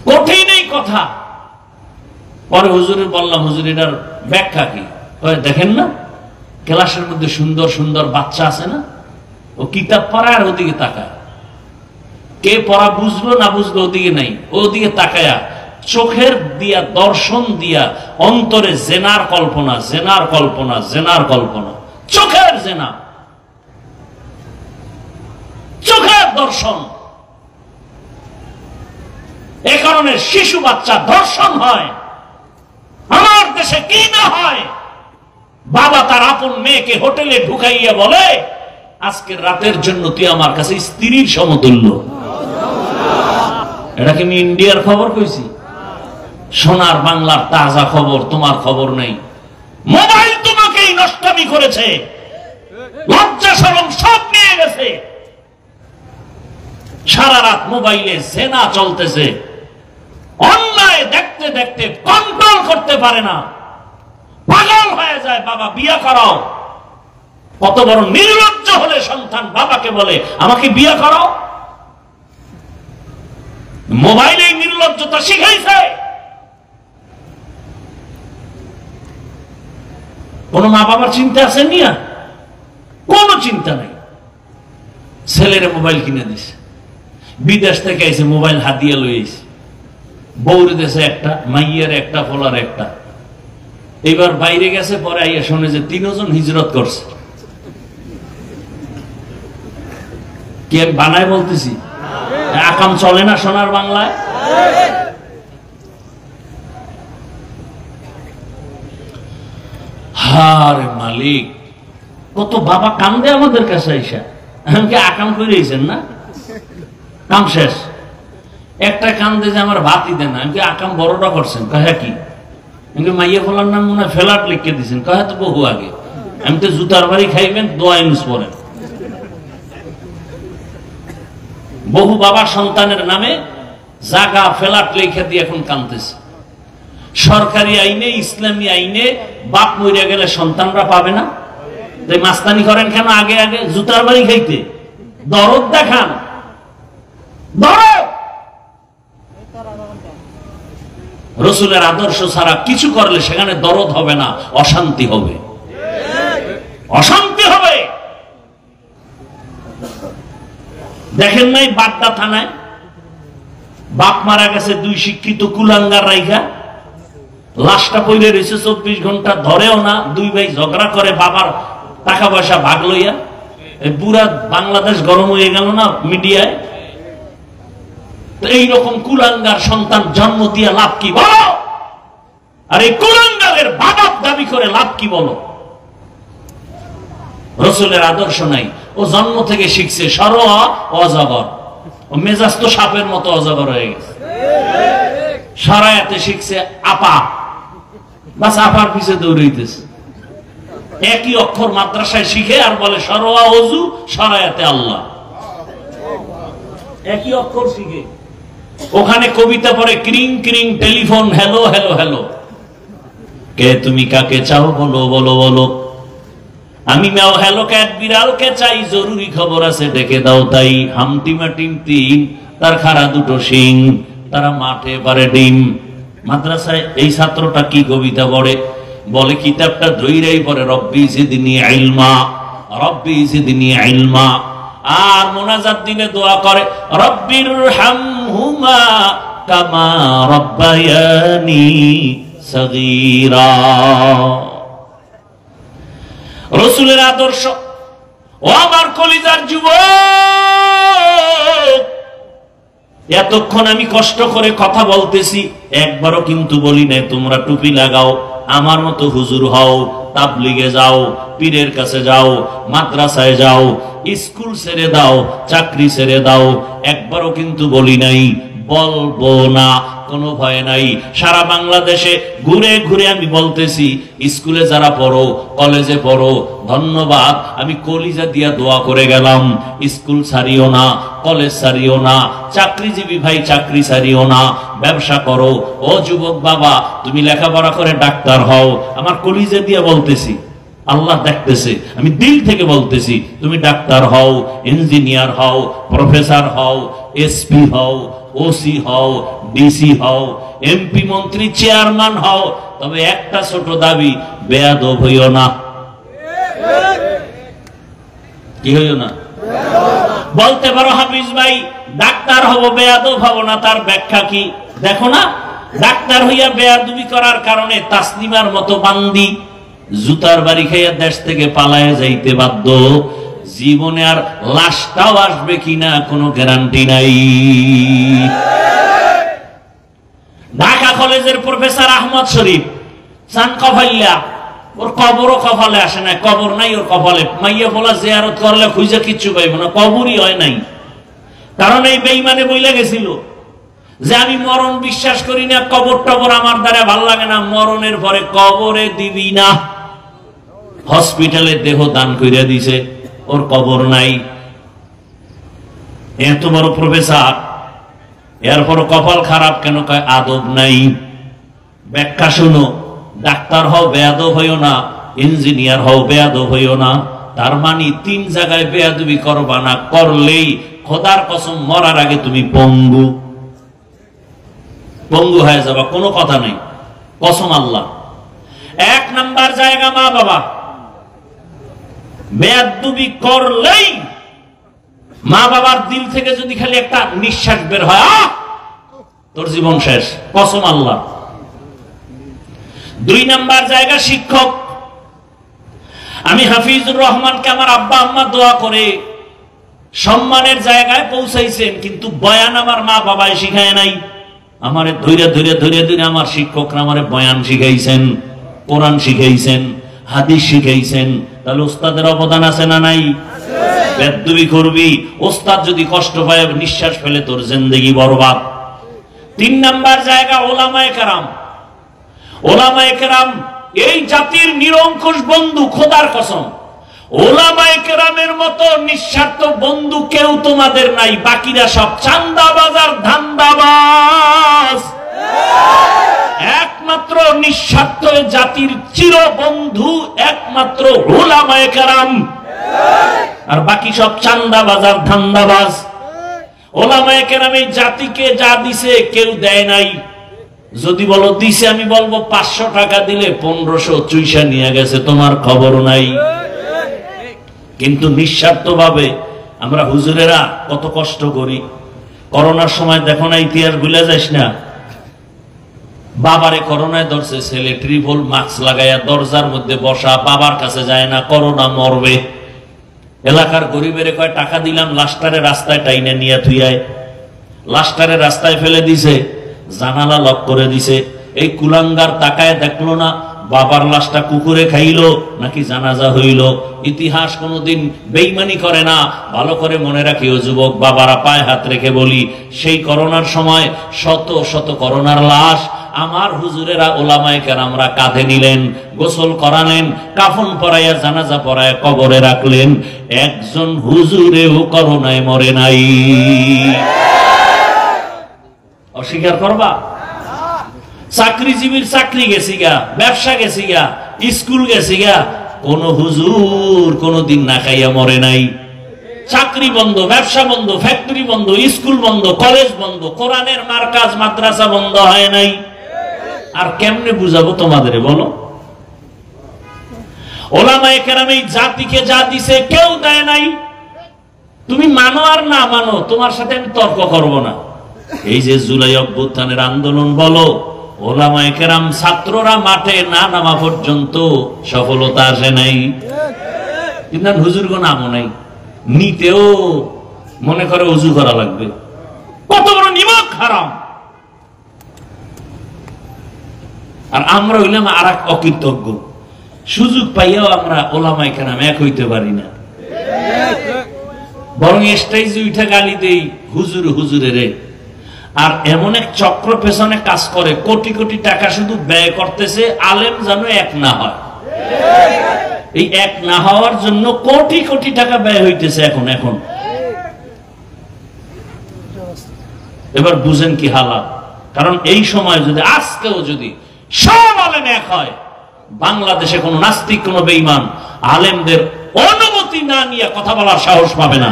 কঠিন এই কথা। পরে হুজুরে বললাম, হুজুর এটার ব্যাখ্যা কি? দেখেন না, ক্লাসের মধ্যে সুন্দর সুন্দর বাচ্চা আছে না, ও কিতাব পড়ায় আর ওদিকে তাকায়। কে পড়া বুঝলো না বুঝলো ওদিকে নাই, ওদিকে তাকায়া চোখের দিয়া, দর্শন দিয়া অন্তরে জেনার কল্পনা, জেনার কল্পনা, জেনার কল্পনা, চোখের জেনা, চোখের দর্শন। এ কারণে শিশু বাচ্চা ধর্ষণ হয়। আমার দেশে কি না হয়? বাবা তার আপন মেয়েকে হোটেলে ঢুকাইয়া বলে, আজকের রাতের জন্য তুই আমার কাছে স্ত্রীর সমতুল্য। এটা কি আমি ইন্ডিয়ার খবর কইছি? সোনার বাংলার তাজা খবর, তোমার খবর নেই। মোবাইল তোমাকেই নষ্টামি করেছে, লজ্জা শরম সব নিয়ে গেছে। সারা রাত মোবাইলে জেনা চলতেছে, অন্যায় দেখতে দেখতে কন্ট্রোল করতে পারে না, পাগল হয়ে যায়। বাবা বিয়ে করাও। কত বড় নির্লজ্জ হলে সন্তান বাবাকে বলে আমাকে বিয়ে করাও। মোবাইলে নির্লজ্জতা শিখাইছে। কোন মা বাবার চিন্তা আছে নিয়া? কোন চিন্তা নাই। ছেলের মোবাইল কিনে দিছে, বিদেশ থেকে আইছে মোবাইল হাতিয়ে লইছে, বউরে দেশে একটা, মাইয়ের একটা, ফলার একটা। এবার বাইরে গেছে, পরে আইয়া শুনে যে 3 জন হিজরত করছে। কি আমি বানায় বলতেছি? আকাম চলে না সোনার বাংলায়? হারে মালিক, কত বাবা কান্দে আমাদের কাছে আইসা, আমাকে আকাম করেছেন না, কাম শেষ। একটা কান্দে যে আমার ভাতই দেন না, আমি আকাম বড়টা করছেন। কহে কি? আমি মাইয়া ফলার নাম মনে হয় ফেলাট লিখে দিয়েছেন। কহে তো বহু আগে। আমি তো জুতার বাড়ি খাইবেন, দোয়া ইউজ করেন। বহু বাবা সন্তানের নামে জাগা ফেলাট লিখে দিয়ে এখন কান্দতেছে। সরকারি আইনে, ইসলামী আইনে বাপ মরিয়া গেলে সন্তানরা পাবে না। মাস্তানি করেন কেন আগে আগে? জুতার বাড়ি খাইতে দরদ দেখান, দরদ। রসুলের আদর্শ ছাড়া কিছু করলে সেখানে দরদ হবে না, অশান্তি হবে, অশান্তি হবে। দেখেন নাই বাড্ডা থানায় বাপ মারা গেছে, 2 শিক্ষিত কুলাঙ্গার রাইখা, লাশটা পইরে রয়েছে 24 ঘন্টা, ধরেও না। 2 ভাই ঝগড়া করে বাবার টাকা পয়সা ভাগ লইয়া। পুরা বাংলাদেশ গরম হয়ে গেল না মিডিয়ায়? এইরকম কুলাঙ্গার সন্তান জন্ম দিয়ে লাভ কি বলো? আর এই কুলাঙ্গারের বাবা দাবি করে লাভ কি বলো? রসুলের আদর্শ নাই। ও জন্ম থেকে শিখছে সরোয়া অজগর, ও মেজাজ তো সাপের মতো অজগর হয়ে গেছে। সরায়াতে শিখছে আপা, বাস আপার পিছে দৌড়াইতেছে। একই অক্ষর মাদ্রাসায় শিখে আর বলে সরোয়া অজু, সরায়াতে আল্লাহ। একই অক্ষর শিখে ওখানে কবিতা পড়ে, ক্রিং ক্রিং টেলিফোন, হ্যালো হ্যালো হ্যালো, কে তুমি কাকে চাও বলো বলো বলো, আমি ম্যাও হ্যালো ক্যাট বিড়ালকে চাই, জরুরি খবর আছে ডেকে দাও তাই, হামটিমা টিম টিম তার খাড়া 2টো শিং, তারা মাঠে পারে ডিম। মাদ্রাসায় এই ছাত্রটা কি কবিতা পড়ে? বলে কিতাবটা ধইরাই পড়ে, রব্বি জিদনি ইলমা, রব্বি জিদনি ইলমা। আর মোনাজাত দিনে দোয়া করে, রব্বির হামহুমা কামা রব্বায়ানি সগীরা। রসুলের আদর্শ। ও আমার কলিজার যুবক, এতক্ষণ আমি কষ্ট করে কথা বলতেছি, একবারও কিন্তু বলি নাই তোমরা টুপি লাগাও, আমার মতো হুজুর হও, তাবলিগে যাও, পীরের কাছে যাও, মাদ্রাসায় যাও, স্কুল ছেড়ে দাও, চাকরি ছেড়ে দাও। একবারও কিন্তু বলি নাই, বলবো না, কোনো ভয় নাই। সারা বাংলাদেশে ঘুরে ঘুরে আমি বলতেছি, স্কুলে যারা পড়ো, কলেজে পড়ো, ধন্যবাদ, আমি কলিজা দিয়া দোয়া করে গেলাম, স্কুল ছাড়িও না, কলেজ ছাড়িও না, চাকরিজীবী ভাই চাকরি ছাড়িও না, ব্যবসা করো। ও যুবক বাবা, তুমি লেখাপড়া করে ডাক্তার হও, আমার কলিজা দিয়া বলতেছি, আল্লাহ দেখতেছে, আমি দিল থেকে বলতেছি, তুমি ডাক্তার হও, ইঞ্জিনিয়ার হও, প্রফেসর হও, এসপি হও, ওসি হও, ডিসি হও, এমপি মন্ত্রী চেয়ারম্যান হও, তবে একটা ছোট দাবি, বেয়াদব হইও না। কি হইও না? বলতে পারো হাফিজ ভাই ডাক্তার হব, বেয়াদব হব না, তার ব্যাখ্যা কি? দেখো না, ডাক্তার হইয়া বেয়াদবি করার কারণে তাসলিমার মতো বান্দি জুতার বাড়ি খাইয়া দেশ থেকে পালায় যাইতে বাধ্য। জীবনে আর লাশটাও আসবে কিনা কোনো গ্যারান্টি নাই। ঢাকা কলেজের প্রফেসর আহমদ শরীফ চান কফাইল্লা, ওর কবরও কপালে আসে না, কবর নাই ওর কপালে। মাইয়া বলা জিয়ারত করলে খুঁজে কিচ্ছু পাইব না, কবরই হয় নাই। কারণ এই বেঈমানে বইলা গেছিল যে আমি মরণ বিশ্বাস করি না, কবর টবর আমার দ্বারা ভাল লাগে না, মরণের পরে কবরে দিবি না। হসপিটালে দেহ দান কইরা দিছে, ওর কবর নাই। এত বড় প্রফেসর, এরপর কপাল খারাপ কেন? কয় আদব নাই। ব্যাখ্যা শুনো, ডাক্তার হও বেয়াদব হইও না, ইঞ্জিনিয়ার হও বেয়াদব হইও না। তার মানে 3 জায়গায় বেয়াদবি করবা না, করলেই খোদার কসম মরার আগে তুমি পঙ্গু পঙ্গু হয়ে যাবা, কোনো কথা নেই, কসম আল্লাহ। 1 নাম্বার জায়গা মা বাবা। বেয়াদবি করলেই মা বাবার দিল থেকে যদি খালি একটা নিঃশ্বাস বের হয়, তোর জীবন শেষ, কসম আল্লাহ। দুই নাম্বার জায়গা শিক্ষক। আমি হাফিজুর রহমানকে আমার আব্বা আম্মা দোয়া করে সম্মানের জায়গায় পৌঁছাইছেন, কিন্তু বয়ান আমার মা বাবাই শিখায় নাই। আমারে ধৈর্য ধৈর্য ধৈর্য ধৈর্য আমার শিক্ষকরা আমারে বয়ান শিখাইছেন, কোরআন শিখাইছেন, হাদিস শিখাইছেন। তাহলে ওস্তাদের অবদান আছে না নাই? বেদবি করবি, ওস্তাদ যদি কষ্ট পায় নিঃশ্বাস ফেলে তোর জিন্দেগি বরবাদ। তিন নাম্বার জায়গা ওলামায়ে কেরাম। ওলামায়ে কেরাম এই জাতির নিরঙ্কুশ বন্ধু, খোদার কসম ওলামায়ে কেরামের মতো নিঃস্বার্থ বন্ধু কেউ তোমাদের নাই। বাকিরা সব চান্দাবাজ আর ধান্দাবাজ। একমাত্র নিঃস্বার্থ জাতির চির বন্ধু একমাত্র ওলামায়ে কেরাম, আর বাকি সব চান্দাবাজ আর ধান্দাবাজ। ওলামায়ে কেরাম এই জাতিকে যা দিছে কেউ দেয় নাই। যদি বলো দিছে, আমি বলবো 500 টাকা দিলে 1500 চুইসা নিয়ে গেছে, তোমার খবর নাই। কিন্তু নিঃস্বার্থ ভাবে আমরা হুজুরেরা কত কষ্ট করি। করোনার সময় দেখো না, ইতিহাস ভুলে যাস না, বাবারে করোনায় ধরছে, ছেলে ট্রিপল মাস্ক লাগাইয়া দরজার মধ্যে বসা, বাবার কাছে যায় না, করোনা মরবে। এলাকার গরিবের কয় টাকা দিলাম, লাস্টারে রাস্তায় টাইনে নিয়ে থুইয়ায়, লাস্টারে রাস্তায় ফেলে দিছে, জানালা লক করে দিছে। এই কুলাঙ্গার তাকায় দেখলো না বাবার লাশটা কুকুরে খাইলো নাকি জানাজা হইল। ইতিহাস কোনোদিন বেইমানি করে না। ভালো করে মনে রাখিও যুবক বাবারা, পায়ে হাত রেখে বলি, সেই করোনার সময় শত শত করোনার লাশ আমার হুজুরেরা ওলামায়ে কেরামরা কাঁধে নিলেন, গোসল করালেন, কাফন পরাইয়া জানাজা পরাইয়া কবরে রাখলেন। একজন হুজুরেও করোনায় মরে নাই। অস্বীকার করবা? চাকরিজীবীর চাকরি গেছি গা, ব্যবসা গেছি গা, স্কুল গেছি গা, কোন হুজুর কোনদিন না খাইয়া মরে নাই। চাকরি বন্ধ, ব্যবসা বন্ধ, ফ্যাক্টরি বন্ধ, স্কুল বন্ধ, কলেজ বন্ধ, কোরআনের মার্কাজ মাদ্রাসা বন্ধ হয় নাই। আর কেমনে বুঝাবো তোমাদের বলো? ওলামায়ে কেরাম এই জাতিকে যা দিছে কেউ দেয় নাই। তুমি মানো আর না মানো, তোমার সাথে আমি তর্ক করব না। এই যে জুলাই অভ্যুত্থানের আন্দোলন বলো, ওলামায়ে কেরাম ছাত্ররা মাঠে না নামা পর্যন্ত সফলতা আসে নাই। কিন্তু হুজুরগো নামও নাই, নিতেও মনে করে উজু করা লাগবে। কত বড় নিমক হারাম! আর আমরা হইলাম আর এক অকৃতজ্ঞ, সুযোগ পাইয়াও আমরা ওলামায়ে কেরাম এক হইতে পারি না। বরং স্টেজে উঠে গালি দেই হুজুর হুজুরে রে। আর এমন এক চক্র পেছনে কাজ করে, কোটি কোটি টাকা শুধু ব্যয় করতেছে আলেম যেন এক না হয়। এই এক না হওয়ার জন্য কোটি কোটি টাকা ব্যয় হইতেছে এখন। এবার বুঝেন কি হালাত। কারণ এই সময় যদি আজকেও যদি সব আলেম এক হয়, বাংলাদেশে কোন নাস্তিক কোন বেঈমান আলেমদের অনুমতি না নিয়ে কথা বলার সাহস পাবে না।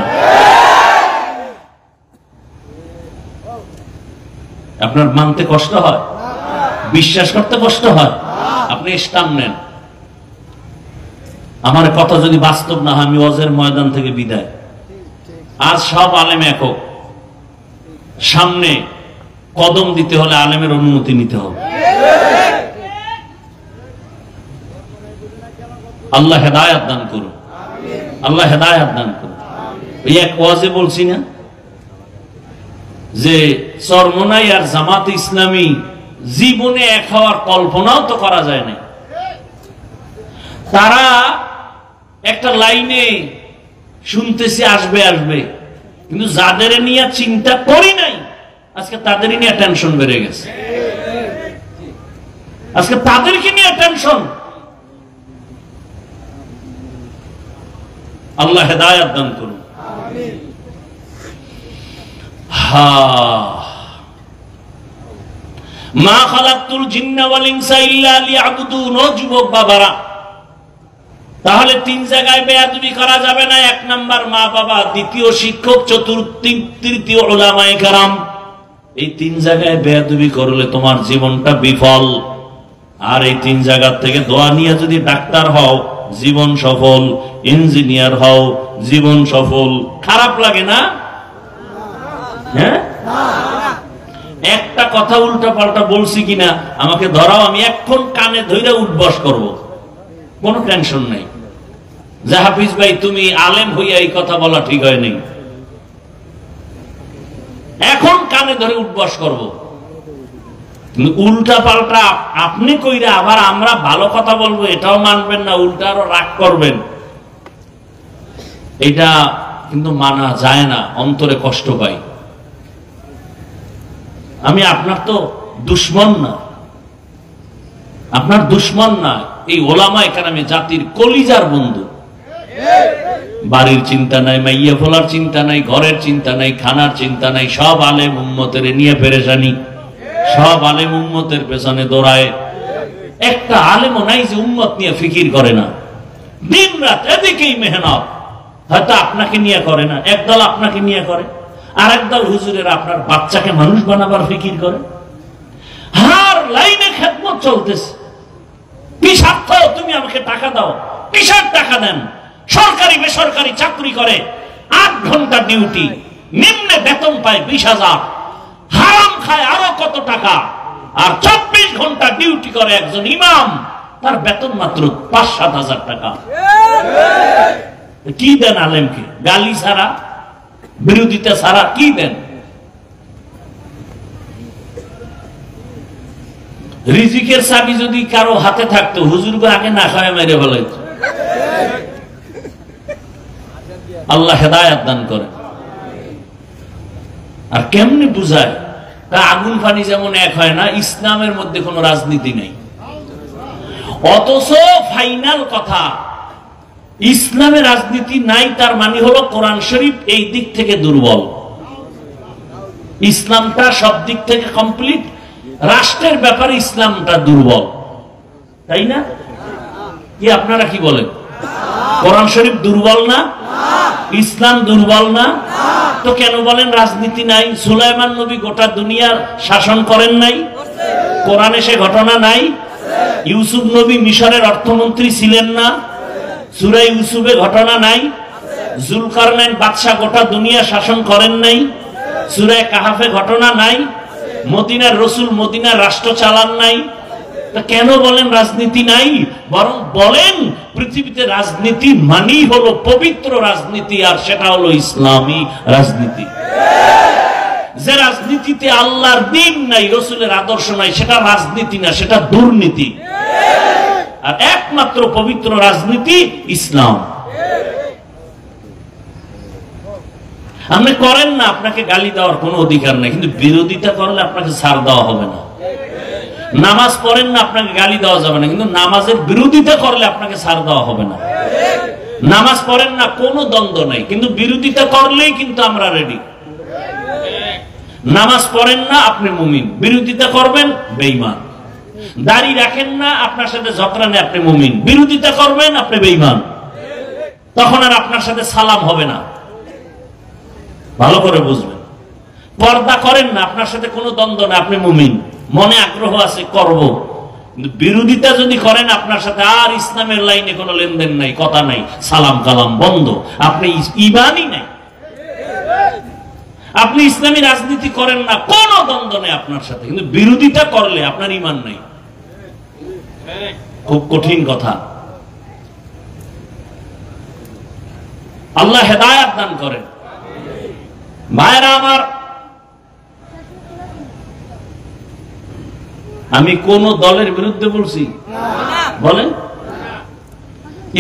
আপনার মানতে কষ্ট হয়, বিশ্বাস করতে কষ্ট হয়, আপনি স্টাম্প নেন। আমার কথা যদি বাস্তব না হয়, আমি ওয়াজের ময়দান থেকে বিদায়। আজ সব আলেম একক, সামনে কদম দিতে হলে আলেমের অনুমতি নিতে হবে। আল্লাহ হেদায়েত দান করুন, আল্লাহ হেদায়েত দান করুন। এই এক ওয়াজে বলছি না যে চরমোনাই আর জামাত ইসলামী জীবনে এক হওয়ার কল্পনাও তো করা যায় না। তারা একটা লাইনে শুনতেছি আসবে আসবে, কিন্তু যাদের নিয়ে চিন্তা করি নাই আজকে তাদেরই নিয়ে টেনশন বেড়ে গেছে। আজকে তাদেরকে নিয়ে টেনশন। আল্লাহ হেদায়েত দান করুন। মা খালাকতুল জিন্না ওয়াল ইনসা ইল্লা লিয়াবুদুন। ও যুবক বাবারা, তাহলে তিন জায়গায় বেয়াদবি করা যাবে না। এক নাম্বার মা বাবা, দ্বিতীয় শিক্ষক, তৃতীয় উলামায়ে কেরাম। এই তিন জায়গায় বেয়াদবি করলে তোমার জীবনটা বিফল। আর এই তিন জায়গা থেকে দোয়া নিয়ে যদি ডাক্তার হও জীবন সফল, ইঞ্জিনিয়ার হও জীবন সফল। খারাপ লাগে না? হ্যাঁ, একটা কথা উল্টা পাল্টা বলছি কিনা আমাকে ধরাও, আমি এখন কানে ধইরা উঠবস করব, কোনো টেনশন নাই। যে হাফিজ ভাই তুমি আলেম হইয়া এই কথা বলা ঠিক হয় নাই, এখন কানে ধরে উঠবস করব। উল্টা পাল্টা আপনি কইরা আবার আমরা ভালো কথা বলবো এটাও মানবেন না, উল্টা আরো রাগ করবেন, এটা কিন্তু মানা যায় না, অন্তরে কষ্ট পাই। আমি আপনার তো দুশ্মন না, আপনার দুশ্মন না, এই ওলামা কেরামে জাতির কলিজার বন্ধু। বাড়ির চিন্তা নাই, মাইয়া ফোলার চিন্তা নাই, ঘরের চিন্তা নাই, খানার চিন্তা নাই, সব আলেম উম্মতের নিয়ে পেরেশানি, সব আলেম উম্মতের পেছনে দৌড়ায়। একটা আলেমও নাই যে উম্মত নিয়ে ফিকির করে না, দিন রাত এদিকেই মেহনত। হয়তো আপনাকে নিয়ে করে না, একদল আপনাকে নিয়ে করে, আর একদল হুজুরের আপনার বাচ্চাকে মানুষ বানাবার ফিকির করে। হার লাইনে খেদমত চলতেছে, কি স্বার্থ? তুমি আমাকে টাকা দাও, কিসের টাকা দেন? সরকারি বেসরকারি চাকরি করে, 8 ঘন্টা ডিউটি, নিম্নে বেতন পায় 20,000, হারাম খায় আরো কত টাকা, আর 24 ঘন্টা ডিউটি করে একজন ইমাম, তার বেতন মাত্র 5-7 হাজার টাকা। কি দেন আলেমকে? গালি ছাড়া, বিরোধিতা ছাড়া কি দেন? রিজিকের চাবি যদি কারো হাতে থাকতো, হুজুরকে আগে না খাওয়া মেরে ফেলাইতো। আল্লাহ হেদায়েত দান করে। আর কেমনে বুঝায়? আগুন পানি যেমন এক হয় না, ইসলামের মধ্যে কোনো রাজনীতি নেই। অথচ ফাইনাল কথা, ইসলামে রাজনীতি নাই, তার মানে হলো কোরআন শরীফ এই দিক থেকে দুর্বল। ইসলামটা সব দিক থেকে কমপ্লিট, রাষ্ট্রের ব্যাপারে ইসলামটা দুর্বল, তাই না? কি আপনারা কি বলেন? কোরআন শরীফ দুর্বল না? ইসলাম দুর্বল না? তো কেন বলেন রাজনীতি নাই? সুলাইমান নবী গোটা দুনিয়ার শাসন করেন নাই? কোরআনে সে ঘটনা নাই? ইউসুফ নবী মিশরের অর্থমন্ত্রী ছিলেন না? সূরা ইউসুফে ঘটনা নাই? জুলকারনাইন বাদশা গোটা দুনিয়া শাসন করেন নাই? সূরা কাহাফে ঘটনা নাই? মদিনার রাসূল মদিনার রাষ্ট্র চালান নাই? কেন বলেন রাজনীতি নাই? বরং বলেন পৃথিবীতে রাজনীতি মানেই হলো পবিত্র রাজনীতি, আর সেটা হলো ইসলামী রাজনীতি। যে রাজনীতিতে আল্লাহর দ্বীন নাই, রাসূলের আদর্শ নাই, সেটা রাজনীতি না, সেটা দুর্নীতি। আর একমাত্র পবিত্র রাজনীতি ইসলাম। আপনি করেন না, আপনাকে গালি দেওয়ার কোনো অধিকার নেই, কিন্তু বিরোধিতা করলে আপনাকে ছাড় দেওয়া হবে না। নামাজ পড়েন না, আপনাকে গালি দেওয়া যাবে না, কিন্তু নামাজের বিরোধিতা করলে আপনাকে ছাড় দেওয়া হবে না। নামাজ পড়েন না, কোনো দ্বন্দ্ব নাই, কিন্তু বিরোধিতা করলেই কিন্তু আমরা রেডি। নামাজ পড়েন না, আপনি মুমিন, বিরোধিতা করবেন বেঈমান। দাড়ি রাখেন না, আপনার সাথে ঝগড়া নেই, আপনি মুমিন, বিরোধিতা করবেন আপনি বেঈমান। তখন আর আপনার সাথে সালাম হবে না, ভালো করে বুঝবেন। পর্দা করেন না, আপনার সাথে কোনো দ্বন্দ্ব না, আপনি মুমিন, মনে আগ্রহ আছে করব। বিরোধিতা যদি করেন আপনার সাথে, আর ইসলামের লাইনে কোনো লেনদেন নাই, কথা নাই, সালাম কালাম বন্ধ, আপনি ঈমানই নাই। আপনি ইসলামী রাজনীতি করেন না, কোনো দ্বন্দ্ব নেই আপনার সাথে, কিন্তু বিরোধিতা করলে আপনার ঈমান নাই। খুব কঠিন কথা। আল্লাহ হেদায়েত দান করেন। ভাইরা আমার, আমি কোন দলের বিরুদ্ধে বলছি? বলেন,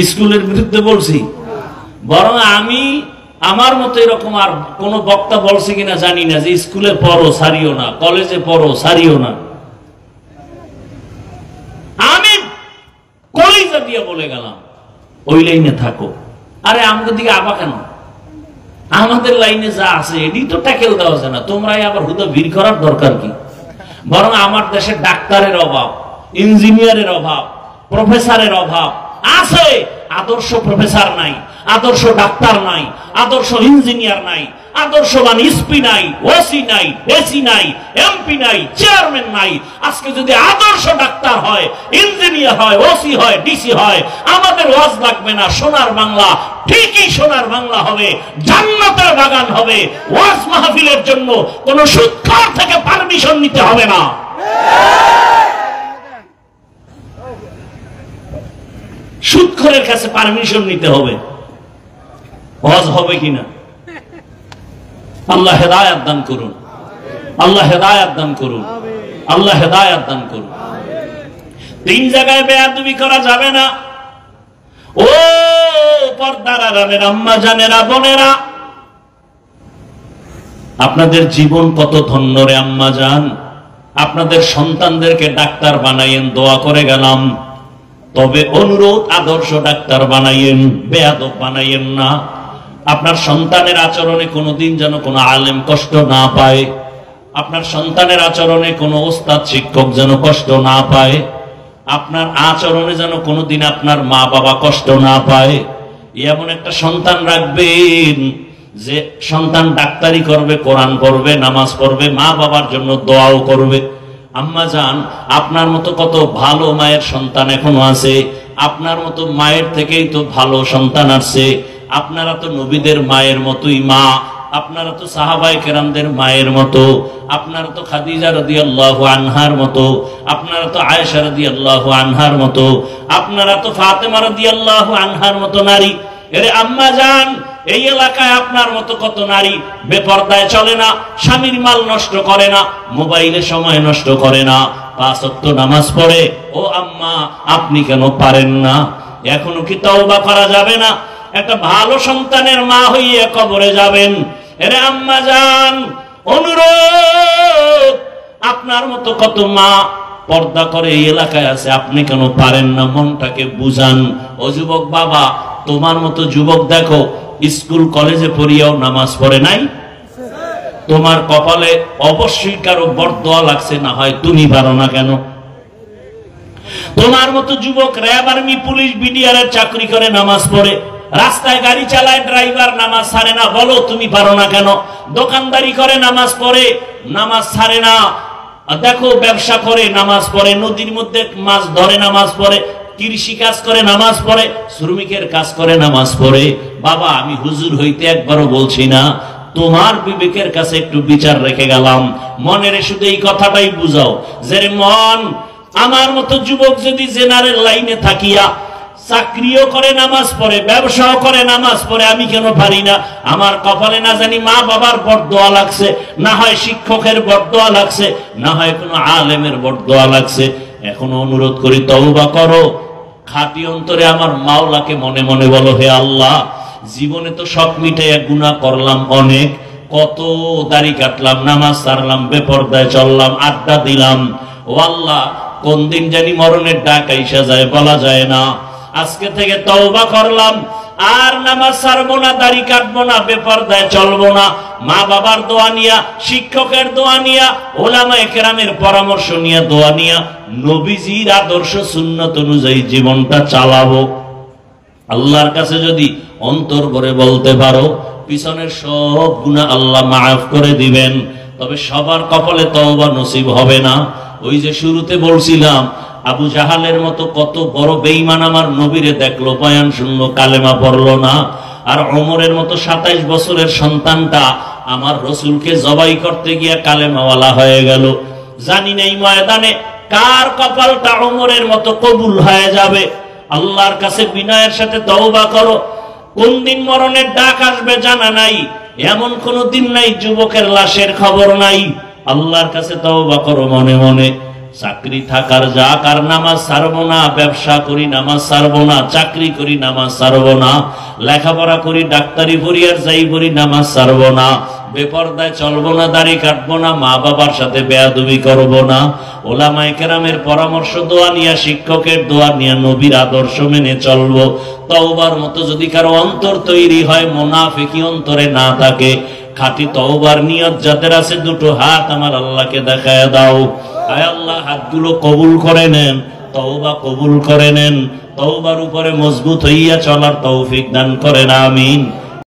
স্কুলের বিরুদ্ধে বলছি? বরং আমি আমার মতো এরকম আর কোন বক্তা বলছে কিনা জানি না যে স্কুলে পড়ো সারিও না, কলেজে পড়ো সারিও না। আমি কলিজা দিয়ে বলে গেলাম ওই লাইনে থাকো। আরে আমাদের দিকে আবা কেন? আমাদের লাইনে যা আছে এটি তো ট্যাকেল দেওয়া যায় না, তোমরাই আবার হুদা ভিড় করার দরকার কি? বরং আমার দেশে ডাক্তারের অভাব, ইঞ্জিনিয়ারের অভাব, প্রফেসরের অভাব আছে। আদর্শ প্রফেসর নাই, আদর্শ ডাক্তার নাই, আদর্শ ইঞ্জিনিয়ার নাই, আদর্শবান এসপি নাই, ওসি নাই, এসি নাই, এমপি নাই, চেয়ারম্যান নাই। আজকে যদি আদর্শ ডাক্তার হয়, ইঞ্জিনিয়ার হয়, ওসি হয়, ডিসি হয়, আমাদের ওয়াজ লাগবে না। সোনার বাংলা ঠিকই সোনার বাংলা হবে, জান্নাতের বাগান হবে। ওয়াজ মাহফিলের জন্য কোন সুদখোর থেকে পারবে পারমিশন নিতে হবে না। সুদখোরের কাছে পারমিশন নিতে হবে, হজ হবে কিনা। আল্লাহ হেদায়েত দান করুন, আল্লাহ হেদায়েত দান করুন, আল্লাহ হেদায়েত দান করুন। তিন জায়গায় বেয়াদবি করা যাবে না। ও পর্দার আড়ালের আম্মা জানেরা, বোনেরা, আপনাদের জীবন কত ধন্য রে আম্মা জান। আপনাদের সন্তানদেরকে ডাক্তার বানাইয়েন, দোয়া করে গেলাম। তবে অনুরোধ, আদর্শ ডাক্তার বানাইয়েন, বেয়াদব বানাইয়েন না। আপনার সন্তানের আচরণে কোনোদিন যেন কোনো আলেম কষ্ট না পায়, আপনার সন্তানের আচরণে কোনো ওস্তাদ শিক্ষক যেন কষ্ট না পায়, আপনার আচরণে যেন কোনোদিন আপনার মা বাবা কষ্ট না পায়। এমন একটা সন্তান রাখবেন যে সন্তান ডাক্তারি করবে, কোরআন পড়বে, নামাজ পড়বে, মা বাবার জন্য দোয়াও করবে। আম্মা জান, আপনার মতো কত ভালো মায়ের সন্তান এখনো আছে। আপনার মতো মায়ের থেকেই তো ভালো সন্তান আসছে। আপনারা তো নবীদের মায়ের মতোই মা, আপনারা তো সাহাবায়ে কেরামদের মায়ের মতো, আপনারা তো খাদিজা রাদিয়াল্লাহু আনহার মতো, আপনারা তো আয়েশা রাদিয়াল্লাহু আনহার মতো, আপনারা তো ফাতেমা রাদিয়াল্লাহু আনহার মতো নারী। এরে আম্মা জান, এই এলাকায় আপনার মতো কত নারী বেপরদায় চলে না, স্বামীর মাল নষ্ট করে না, মোবাইলে সময় নষ্ট করে না, 5 ওয়াক্ত নামাজ পড়ে। ও আম্মা, আপনি কেন পারেন না? এখনো কি তওবা করা যাবে না? একটা ভালো সন্তানের মা হইয়ে কবরে যাবেন। এরে আম্মা জান, অনুরোধ, আপনার মতো কত মা পর্দা করে এই এলাকায় আছে, আপনি কেন পারেন না? মনটাকে বুঝান। ও যুবক বাবা, তোমার মতো যুবক দেখো স্কুল কলেজে পড়িয়াও নামাজ পড়ে নাই। তোমার কপালে অবশ্যই কারো বরদোয়া লাগছে, না হয় তুমি পারো না কেন? তোমার মতো যুবক র্যাব, আর্মি, পুলিশ, বিডিআর এর চাকরি করে নামাজ পড়ে, রাস্তায় গাড়ি চালায়, ড্রাইভার, নামাজ ছাড়ে না, বলো তুমি পারো না কেন? দোকানদারি করে নামাজ পড়ে, নামাজ ছাড়ে না। দেখো ব্যবসা করে নামাজ পড়ে, নদীর মধ্যে মাছ ধরে নামাজ পড়ে, কৃষি কাজ করে নামাজ পড়ে, শ্রমিকের কাজ করে নামাজ পড়ে। বাবা, আমি হুজুর হইতে একবারও বলছি না, তোমার বিবেকের কাছে একটু বিচার রেখে গেলাম। মনের শুধু এই কথাটাই বুঝাও যে মন, আমার মতো যুবক যদি জেনারেল লাইনে থাকিয়া চাকরিও করে নামাজ পড়ে, ব্যবসাও করে নামাজ পড়ে, আমি কেন পারি না? আমার কপালে না জানি মা বাবার বরদোয়া লাগছে, না হয় শিক্ষকের বরদোয়া লাগছে, না হয় কোনো আলেমের বরদোয়া লাগছে। এখনো অনুরোধ করি, তওবা করো। খাঁটি অন্তরে আমার মাওলাকে মনে মনে বলো, হে আল্লাহ, জীবনে তো শখ মিটাইয়া গুনাহ করলাম অনেক, কত দাড়ি কাটলাম, নামাজ ছাড়লাম, বেপরদায় চললাম, আড্ডা দিলাম। ও আল্লাহ, কোন দিন জানি মরণের ডাক আইসা যায়, বলা যায় না। আজকে থেকে তওবা করলাম, আর নামাজ ছাড়বো না, দাড়ি কাটবো না, বেপরদায় চলবো না। মা বাবার দোয়া নিয়া, শিক্ষকের দোয়া নিয়া, ওলামায়ে কেরামের পরামর্শ নিয়া, দোয়া নিয়া, নবীজির আদর্শ সুন্নাত অনুযায়ী জীবনটা চালাবো। আল্লাহর কাছে যদি অন্তর ভরে বলতে পারো, পিছনের সব গুনাহ আল্লাহ মাফ করে দিবেন। তবে সবার কপালে তওবা নসিব হবে না। ওই যে শুরুতে বলছিলাম, আবু জাহালের মতো কত বড় বেঈমান আমার নবীরে দেখলো, বয়ান শুনলো, কালেমা পড়লো না। আর ওমরের মতো 27 বছরের সন্তানটা আমার রসুলকে জবাই করতে গিয়া কালেমাওয়ালা হয়ে গেল। জানি না এই ময়দানে কার কপালটা ওমরের মতো কবুল হয়ে যাবে। আল্লাহর কাছে বিনয়ের সাথে তওবা করো। কোন দিন মরণের ডাক আসবে জানা নাই, এমন কোন দিন নাই যুবকের লাশের খবর নাই। আল্লাহর কাছে তওবা করো মনে মনে। চাকরি থাকার যাক, আর নামাজ ছাড়বো না, ব্যবসা করি নামাজ ছাড়বো না, চাকরি করি নামাজ ছাড়বো না, লেখাপড়া করি, ডাক্তারি পড়ি আর যাই পড়ি নামাজ ছাড়বো না, বেপরদায় চলবো না, দাড়ি কাটবো না, মা বাবার সাথে বেয়াদবি করবো না, ওলামায়ে কেরামের পরামর্শ দোয়া নিয়া, শিক্ষকের দোয়া নিয়া, নবীর আদর্শ মেনে চলবো। তওবার মতো যদি কারো অন্তর তৈরি হয়, মুনাফিকি অন্তরে না থাকে, খাঁটি তওবার নিয়ত যাদের আছে, দুটো হাত আমার আল্লাহকে দেখায় দাও। আয় আল্লাহ, হাতগুলো কবুল করে নেন, তওবা কবুল করে নেন, তওবার উপরে মজবুত হইয়া চলার তৌফিক দান করেন, আমিন।